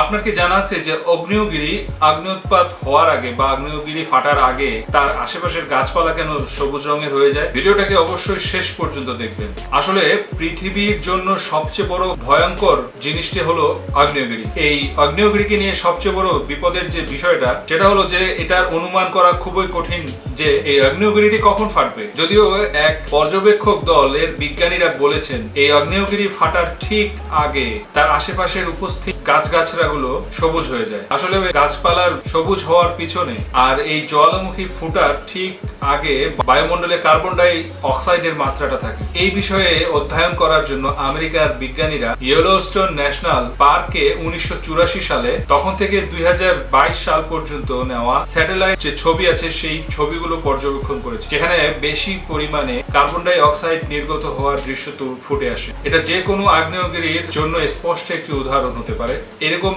আপনার কি জানা আছে যে আগ্নেয়গিরি আগ্নেয়োৎপাত হওয়ার আগে বা আগ্নেয়গিরি ফাটার আগে তার আশেপাশের গাছপালা কেন সবুজ রঙের হয়ে যায়? ভিডিওটাকে অবশ্যই শেষ পর্যন্ত দেখবেন। আসলে পৃথিবীর জন্য সবচেয়ে বড় ভয়ঙ্কর জিনিসটি হলো আগ্নেয়গিরি। এই আগ্নেয়গিরিকে নিয়ে সবচেয়ে বড় বিপদের যে বিষয়টা সেটা হলো যে এটার অনুমান করা খুবই কঠিন যে এই আগ্নেয়গিরিটি কখন ফাটবে। যদিও এক পর্যবেক্ষক দলের বিজ্ঞানীরা বলেছেন এই আগ্নেয়গিরি ফাটার ঠিক আগে তার আশেপাশের উপস্থিত গাছগাছড়াগুলো সবুজ হয়ে যায়। আসলে গাছপালার সবুজ হওয়ার পিছনে আর এই জ্বালামুখী ফুটার ঠিক আগে বায়ুমণ্ডলে কার্বন ডাই অক্সাইডের মাত্রাটা থাকে। এই বিষয়ে অধ্যয়ন করার জন্য আমেরিকার বিজ্ঞানীরা ইয়েলোস্টোন ন্যাশনাল পার্কে 1984 সালে তখন থেকে 2022 সাল পর্যন্ত নেওয়া স্যাটেলাইট যে ছবি আছে সেই ছবিগুলো পর্যবেক্ষণ করেছে, যেখানে বেশি পরিমাণে কার্বন ডাই অক্সাইড নির্গত হওয়ার দৃশ্য ফুটে আসে। এটা যে কোনো আগ্নেয়গিরির জন্য স্পষ্ট একটি উদাহরণ হতে পারে। এরকম